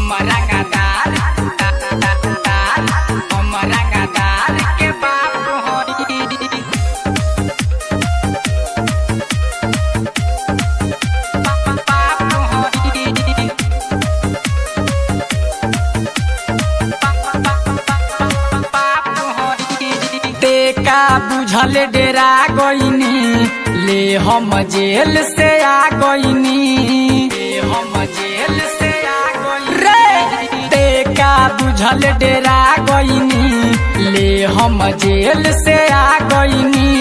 हम रंगदार हम रंगदार के बाप होई। बाप होई। बाप होई। तेका बुझल डेरा गईनी ले हम जेल से आ गईनी हम जेल से आ गईनी रे। तेका बुझल डेरा गईनी ले हम जेल से आ गईनी।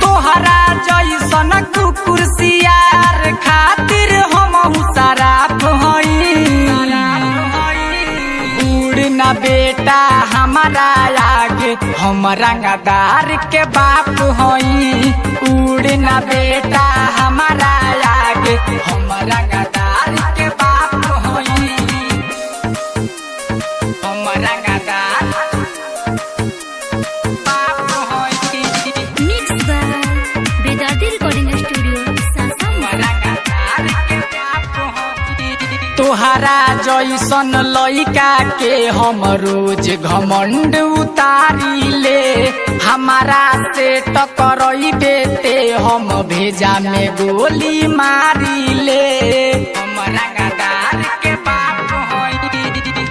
तोहरा जैसन कुकुर सियार खातिर हम शराब हई। बूढ़ ना बेटा हमारा आगे हम रंगदार के बाप हई। उड़ ना बेटा हमारा आगे हम रंगदार के बाप हई। हम रंगदार बाप हई। Mixed by Vedadi Recording Studio, Sasa. रंगदार के बाप हई। तोहरा जैसन लइका के हम रोज घमंड उतारी ले। हमारा से टकरई बेटे हम भेजा में गोली मारी ले। हम रंगदार के बाप हई।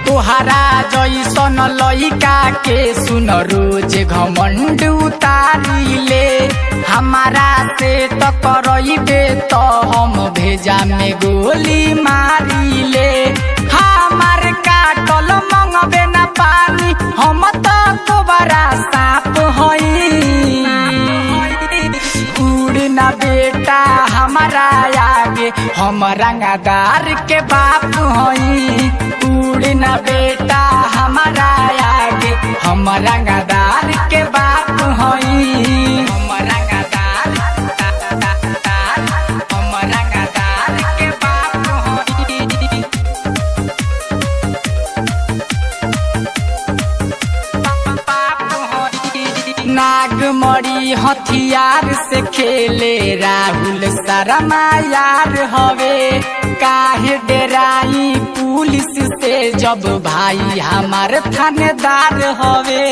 तोहरा जैसन लइका के सुन रोज घमंड उतारी ले। हमारा से टकरई बेट हम भेजा में गोली मारी ले। हमार काटल मंगबे ना पानी हम तो कोबरा सांप हई। उड़ ना बेटा हमारा आगे हम रंगदार के बाप हई। उड़ ना बेटा हमारा आगे हम रंगदार के बाप हई। हम रंगदार हम रंगदार के बाप हई। नागमणि हथियार से खेले राहुल शर्मा यार हवे। काहे डेराई पुलिस से जब भाई हमार थानेदार हवे।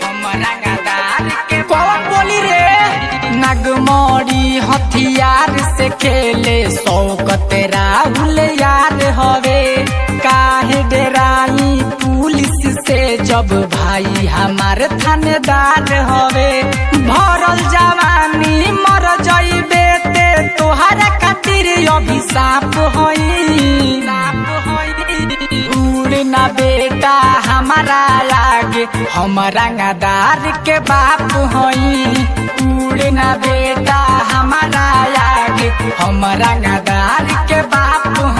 हम रंगदार के कौन बोली रे। नागमणि हथियार से खेले शौकत राहुल यार हवे। काहे डेराई पुलिस से जब भाई हमार थानेदार हवे। भरल जवानी मर जइबे ते तोहरा खातिर अभिशाप हई। उड़ ना बेटा हमारा आगे हम रंगदार के बाप हई। उड़ ना बेटा हमारा आगे हम रंगदार के बाप हई।